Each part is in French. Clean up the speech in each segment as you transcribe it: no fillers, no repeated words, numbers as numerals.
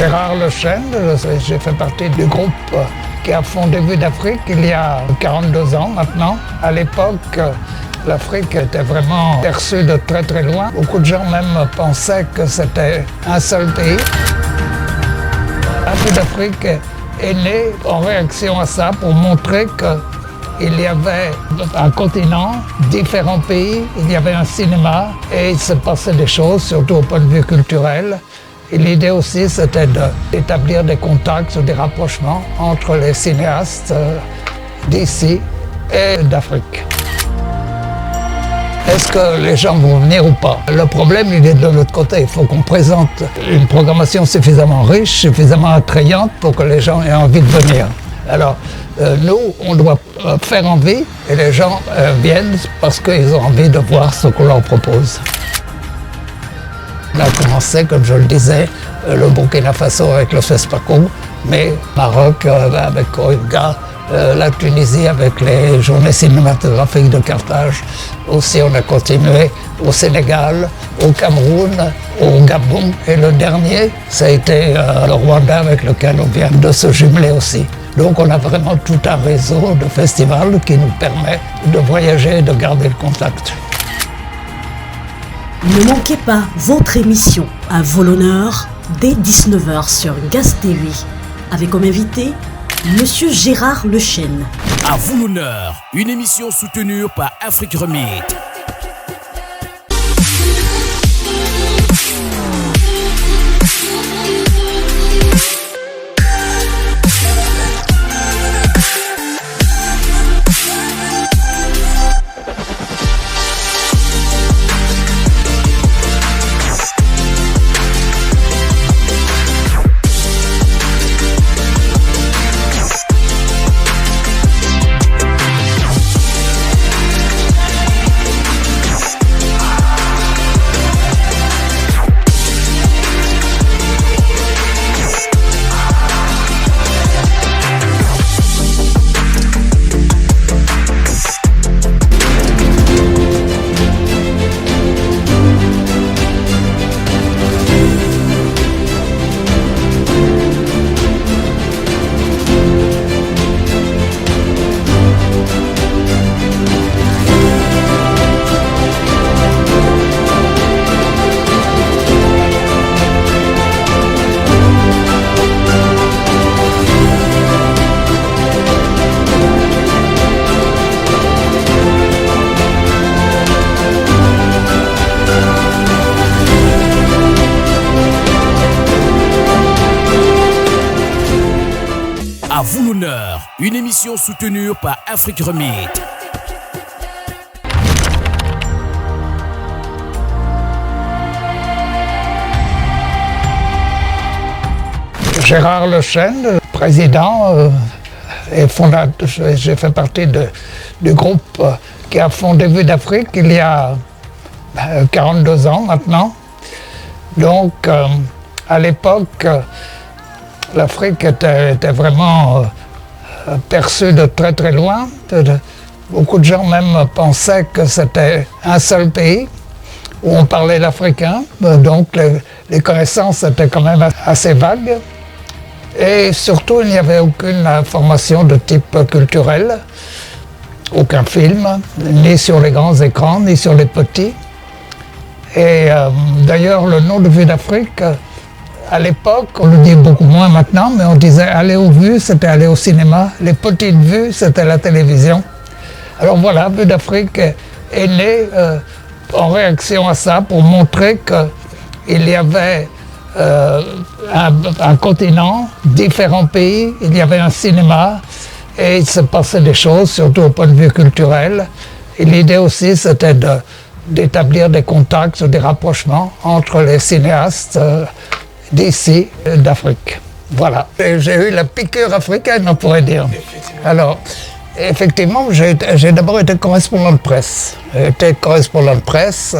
Gérard Lechesne, j'ai fait partie du groupe qui a fondé Vue d'Afrique il y a 42 ans maintenant. À l'époque, l'Afrique était vraiment perçue de très très loin. Beaucoup de gens même pensaient que c'était un seul pays. Vue d'Afrique est né en réaction à ça pour montrer qu'il y avait un continent, différents pays, il y avait un cinéma et il se passait des choses, surtout au point de vue culturel. Et l'idée aussi, c'était d'établir des contacts ou des rapprochements entre les cinéastes d'ici et d'Afrique. Est-ce que les gens vont venir ou pas? Le problème, il est de l'autre côté. Il faut qu'on présente une programmation suffisamment riche, suffisamment attrayante pour que les gens aient envie de venir. Alors, nous, on doit faire envie et les gens viennent parce qu'ils ont envie de voir ce qu'on leur propose. On a commencé, comme je le disais, le Burkina Faso avec le FESPACO, mais Maroc avec Koïga, la Tunisie avec les journées cinématographiques de Carthage. Aussi, on a continué au Sénégal, au Cameroun, au Gabon. Et le dernier, ça a été le Rwanda avec lequel on vient de se jumeler aussi. Donc on a vraiment tout un réseau de festivals qui nous permet de voyager et de garder le contact. Ne manquez pas votre émission À vos l'honneur dès 19h sur Gaz TV avec comme invité Monsieur Gérard Lechesne. À vous l'honneur, une émission soutenue par Afrique Remit. À vous l'honneur, une émission soutenue par Afrique Remit. Gérard Lechesne, président et fondateur, j'ai fait partie du groupe qui a fondé Vue d'Afrique il y a 42 ans maintenant. Donc, à l'époque, l'Afrique était vraiment perçue de très très loin. Beaucoup de gens même pensaient que c'était un seul pays où on parlait l'africain. Donc les connaissances étaient quand même assez vagues. Et surtout, il n'y avait aucune information de type culturel, aucun film, ni sur les grands écrans, ni sur les petits. Et d'ailleurs, le nom de Vue d'Afrique, à l'époque, on le dit beaucoup moins maintenant, mais on disait aller aux vues, c'était aller au cinéma. Les petites vues, c'était la télévision. Alors voilà, Vue d'Afrique est née en réaction à ça pour montrer qu'il y avait un continent, différents pays, il y avait un cinéma et il se passait des choses, surtout au point de vue culturel. Et l'idée aussi, c'était d'établir des contacts ou des rapprochements entre les cinéastes d'ici, d'Afrique. Voilà. J'ai eu la piqûre africaine, on pourrait dire. Alors, effectivement, j'ai d'abord été correspondant de presse. J'ai été correspondant de presse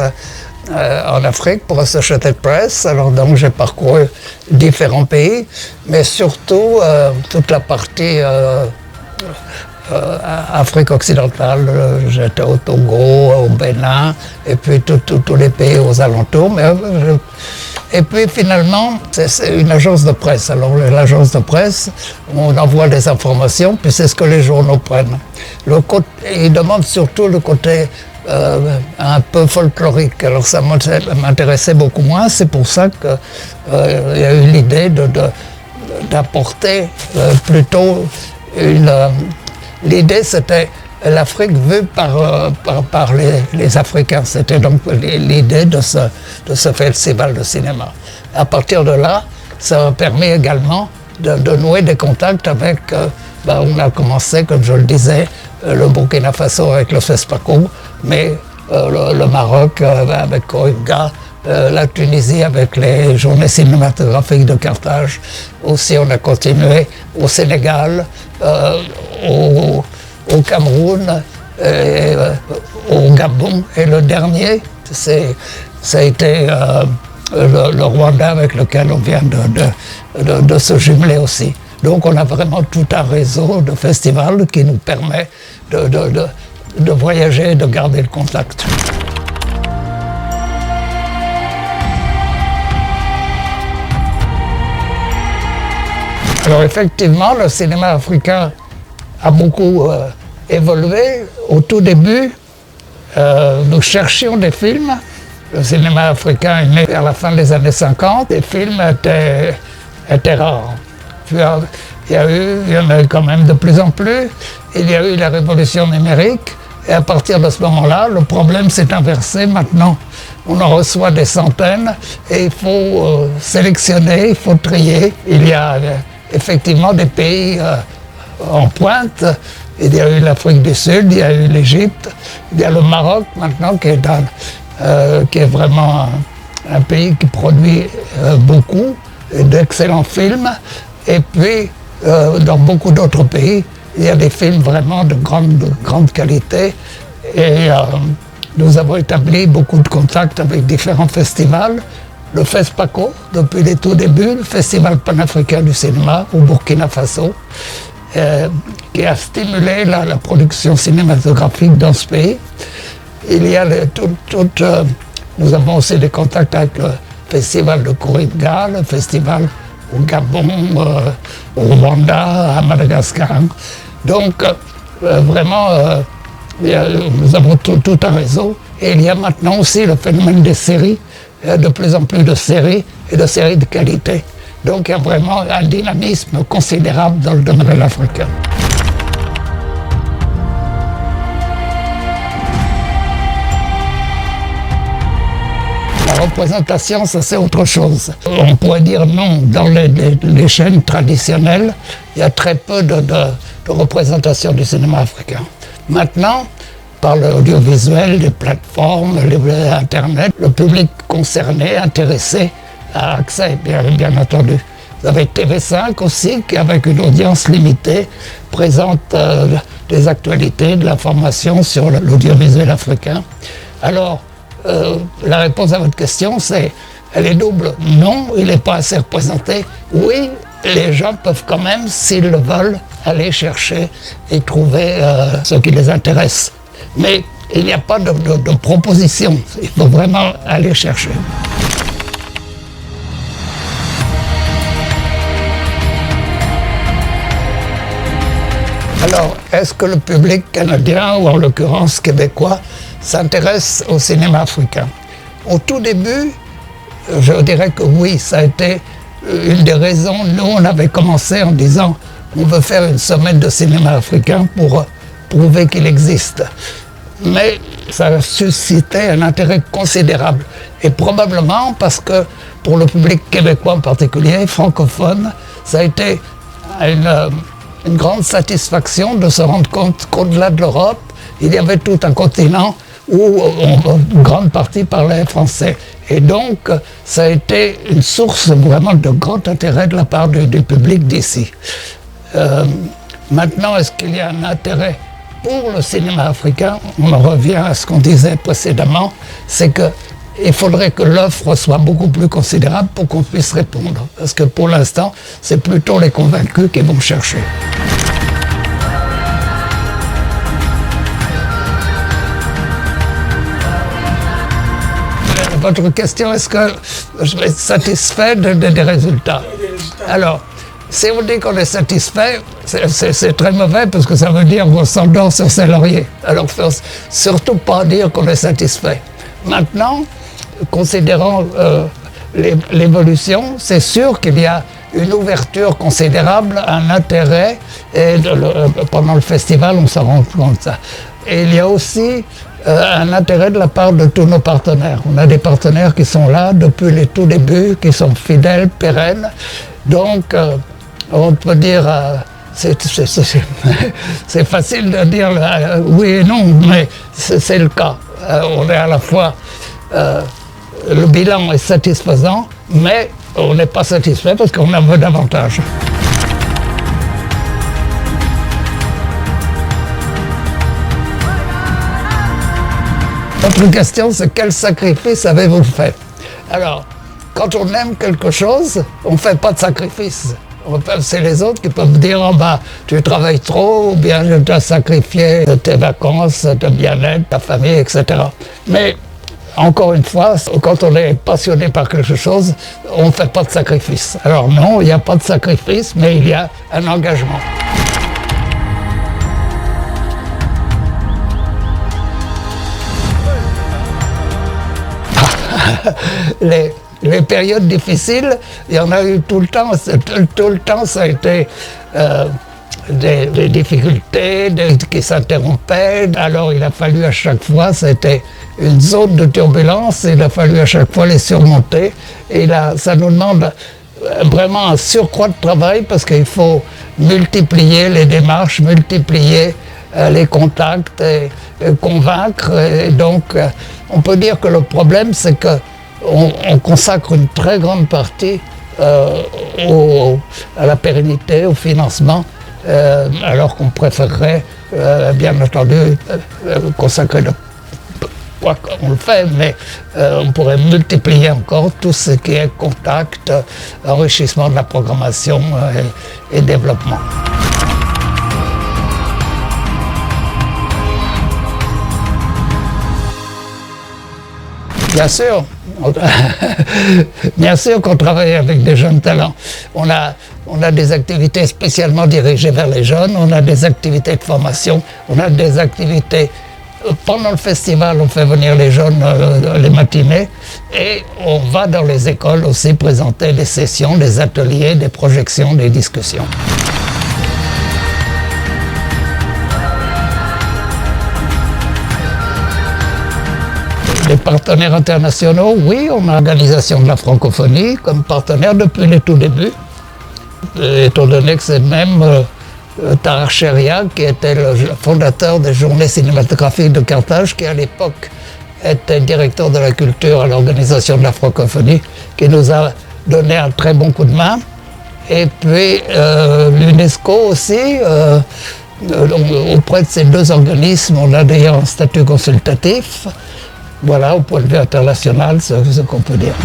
en Afrique pour Associated Press. Alors, donc, j'ai parcouru différents pays, mais surtout toute la partie Afrique occidentale. J'étais au Togo, au Bénin, et puis tous les pays aux alentours. Mais Et puis finalement, c'est une agence de presse. Alors l'agence de presse, on envoie des informations, puis c'est ce que les journaux prennent. Ils demandent surtout le côté un peu folklorique. Alors ça m'intéressait beaucoup moins. C'est pour ça qu'il y a eu l'idée d'apporter plutôt l'idée, c'était l'Afrique vue par les Africains. C'était donc l'idée de ce festival de cinéma. À partir de là, ça a permis également de nouer des contacts avec, on a commencé, comme je le disais, le Burkina Faso avec le FESPACO, mais le Maroc avec Corriga, la Tunisie avec les journées cinématographiques de Carthage. Aussi, on a continué au Sénégal, au Cameroun, au Gabon. Et le dernier, ça a été le Rwanda avec lequel on vient de se jumeler aussi. Donc on a vraiment tout un réseau de festivals qui nous permet de voyager et de garder le contact. Alors effectivement, le cinéma africain a beaucoup évolué. Au tout début, nous cherchions des films. Le cinéma africain est né vers la fin des années 50. Les films étaient rares. Puis, il y en a eu quand même de plus en plus. Il y a eu la révolution numérique. Et à partir de ce moment-là, le problème s'est inversé. Maintenant, on en reçoit des centaines et il faut sélectionner, il faut trier. Il y a effectivement des pays en pointe. Il y a eu l'Afrique du Sud, il y a eu l'Égypte, il y a le Maroc maintenant qui est vraiment un pays qui produit beaucoup d'excellents films. Et puis, dans beaucoup d'autres pays, il y a des films vraiment de grande qualité. Et nous avons établi beaucoup de contacts avec différents festivals. Le FESPACO, depuis les tout débuts, le Festival panafricain du cinéma au Burkina Faso, qui a stimulé la production cinématographique dans ce pays. Il y a nous avons aussi des contacts avec le Festival de Corriga, le Festival au Gabon, au Rwanda, à Madagascar. Donc, vraiment, nous avons tout un réseau. Et il y a maintenant aussi le phénomène des séries, de plus en plus de séries et de séries de qualité. Donc, il y a vraiment un dynamisme considérable dans le domaine africain. La représentation, ça c'est autre chose. On pourrait dire non, dans les chaînes traditionnelles, il y a très peu de représentation du cinéma africain. Maintenant, par l'audiovisuel, les plateformes, Internet, le public concerné, intéressé, a accès, bien entendu. Vous avez TV5 aussi, qui avec une audience limitée, présente des actualités, de l'information sur l'audiovisuel africain. Alors, la réponse à votre question, elle est double. Non, il n'est pas assez représenté. Oui, les gens peuvent quand même, s'ils le veulent, aller chercher et trouver ce qui les intéresse. Mais il n'y a pas de proposition. Il faut vraiment aller chercher. Alors, est-ce que le public canadien, ou en l'occurrence québécois, s'intéresse au cinéma africain? Au tout début, je dirais que oui, ça a été une des raisons. Nous, on avait commencé en disant on veut faire une semaine de cinéma africain pour prouver qu'il existe. Mais ça a suscité un intérêt considérable. Et probablement parce que pour le public québécois en particulier, francophone, ça a été une grande satisfaction de se rendre compte qu'au-delà de l'Europe, il y avait tout un continent où une grande partie parlait français. Et donc, ça a été une source vraiment de grand intérêt de la part du public d'ici. Maintenant, est-ce qu'il y a un intérêt pour le cinéma africain? On en revient à ce qu'on disait précédemment, c'est qu'il faudrait que l'offre soit beaucoup plus considérable pour qu'on puisse répondre. Parce que pour l'instant, c'est plutôt les convaincus qui vont chercher. votre question, est-ce que je vais être satisfait des résultats? Alors, si on dit qu'on est satisfait, c'est très mauvais parce que ça veut dire qu'on s'endort sur ses lauriers. Alors, il ne faut surtout pas dire qu'on est satisfait. Maintenant, considérant l'évolution, c'est sûr qu'il y a une ouverture considérable, un intérêt, et pendant le festival, on s'en rend compte de ça. Et il y a aussi un intérêt de la part de tous nos partenaires. On a des partenaires qui sont là depuis les tout débuts, qui sont fidèles, pérennes. Donc, on peut dire, c'est facile de dire oui et non, mais c'est le cas. On est à la fois, le bilan est satisfaisant, mais on n'est pas satisfait parce qu'on en veut davantage. Votre question, c'est quel sacrifice avez-vous fait? Alors, quand on aime quelque chose, on ne fait pas de sacrifice. C'est les autres qui peuvent dire oh bah, tu travailles trop, ou bien je dois sacrifier tes vacances, ton bien-être, ta famille, etc. Mais encore une fois, quand on est passionné par quelque chose, on ne fait pas de sacrifice. Alors non, il n'y a pas de sacrifice, mais il y a un engagement. Les périodes difficiles, il y en a eu tout le temps. Tout le temps, ça a été des difficultés qui s'interrompaient. Alors, il a fallu à chaque fois, c'était une zone de turbulence, il a fallu à chaque fois les surmonter. Et là, ça nous demande vraiment un surcroît de travail parce qu'il faut multiplier les démarches, multiplier les contacts et convaincre. Et donc, on peut dire que le problème, c'est que on consacre une très grande partie à la pérennité, au financement, alors qu'on préférerait, bien entendu, consacrer on le fait, mais on pourrait multiplier encore tout ce qui est contact, enrichissement de la programmation et développement. Bien sûr, bien sûr qu'on travaille avec des jeunes talents. On a des activités spécialement dirigées vers les jeunes, on a des activités de formation, on a des activités. Pendant le festival, on fait venir les jeunes les matinées et on va dans les écoles aussi présenter des sessions, des ateliers, des projections, des discussions. Les partenaires internationaux, oui, on a l'Organisation de la francophonie comme partenaire depuis les tout débuts. Étant donné que c'est même Tahar Sheria, qui était le fondateur des Journées cinématographiques de Carthage, qui à l'époque était directeur de la culture à l'Organisation de la francophonie, qui nous a donné un très bon coup de main. Et puis l'UNESCO aussi, auprès de ces deux organismes, on a d'ailleurs un statut consultatif. Voilà, au point de vue international, c'est ce qu'on peut dire.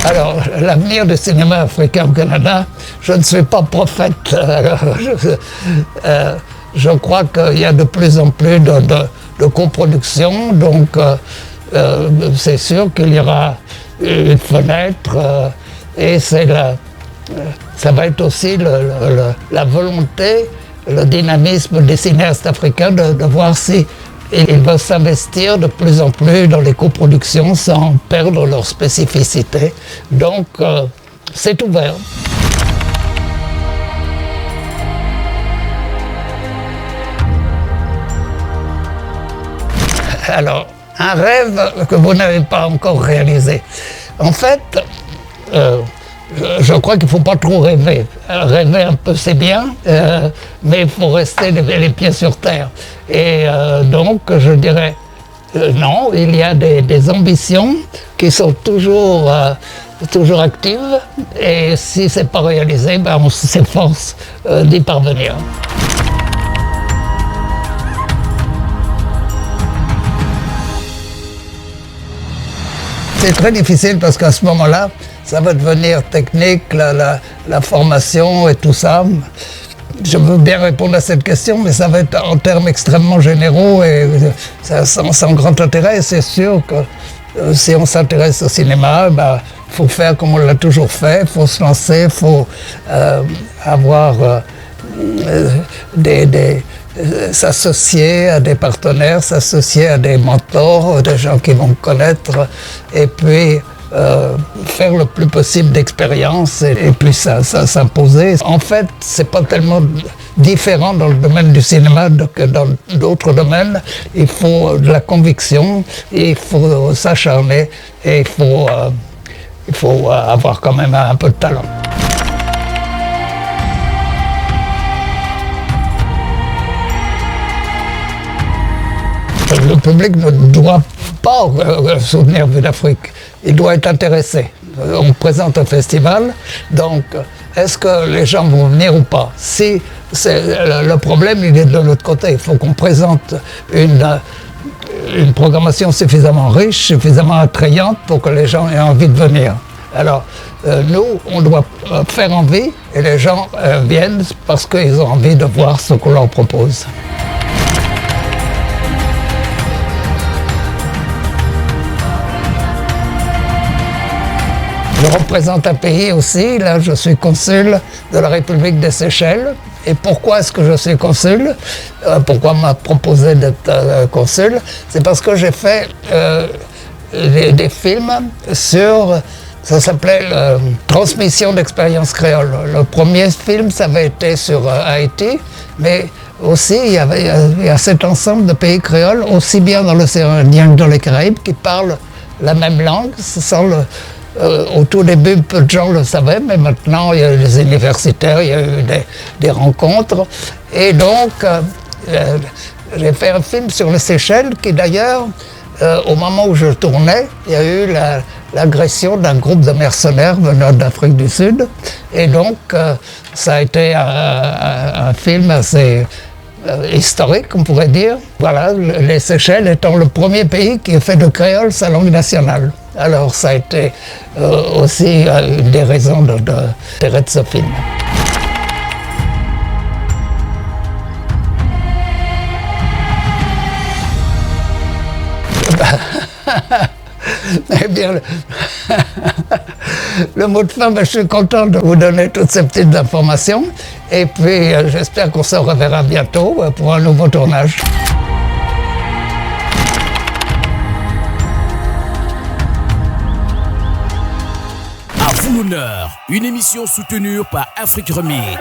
Alors, l'avenir du cinéma africain au Canada, je ne suis pas prophète. Alors, je crois qu'il y a de plus en plus de coproduction, donc c'est sûr qu'il y aura une fenêtre et ça va être aussi la volonté, le dynamisme des cinéastes africains de voir si ils veulent s'investir de plus en plus dans les coproductions sans perdre leur spécificité. Donc, c'est ouvert. Alors, un rêve que vous n'avez pas encore réalisé. En fait, je crois qu'il ne faut pas trop rêver. Rêver un peu, c'est bien, mais il faut rester les pieds sur terre. Et donc, je dirais, non, il y a des ambitions qui sont toujours actives. Et si ce n'est pas réalisé, ben on s'efforce d'y parvenir. C'est très difficile parce qu'à ce moment-là, ça va devenir technique, la formation et tout ça. je veux bien répondre à cette question, mais ça va être en termes extrêmement généraux et sans grand intérêt. C'est sûr que si on s'intéresse au cinéma, faut faire comme on l'a toujours fait, il faut se lancer, il faut avoir s'associer à des partenaires, s'associer à des mentors, des gens qui vont connaître, et puis faire le plus possible d'expérience et puis ça s'imposer. En fait, c'est pas tellement différent dans le domaine du cinéma que dans d'autres domaines. Il faut de la conviction, il faut s'acharner et il faut avoir quand même un peu de talent. Le public ne doit pas soutenir Vue d'Afrique, il doit être intéressé. On présente un festival, donc est-ce que les gens vont venir ou pas? Si le problème, il est de l'autre côté. Il faut qu'on présente une programmation suffisamment riche, suffisamment attrayante pour que les gens aient envie de venir. Alors, nous, on doit faire envie et les gens viennent parce qu'ils ont envie de voir ce qu'on leur propose. Je représente un pays aussi, là je suis consul de la République des Seychelles. Et pourquoi est-ce que je suis consul? Pourquoi on m'a proposé d'être consul? C'est parce que j'ai fait des films sur, ça s'appelait Transmission d'expérience créole. Le premier film, ça avait été sur Haïti, mais aussi il y a cet ensemble de pays créoles, aussi bien dans l'océan Indien que dans les Caraïbes, qui parlent la même langue. Au tout début, peu de gens le savaient, mais maintenant, il y a eu les universitaires, il y a eu des rencontres. Et donc, j'ai fait un film sur les Seychelles qui, d'ailleurs, au moment où je tournais, il y a eu l'agression d'un groupe de mercenaires venant d'Afrique du Sud. Et donc, ça a été un film assez historique, on pourrait dire. Voilà, les Seychelles étant le premier pays qui a fait de créole sa langue nationale. Alors ça a été aussi une des raisons de l'intérêt de ce film. Eh bien, le mot de fin, je suis content de vous donner toutes ces petites informations. Et puis, j'espère qu'on se reverra bientôt pour un nouveau tournage. À vous l'honneur, une émission soutenue par Afrique Remit.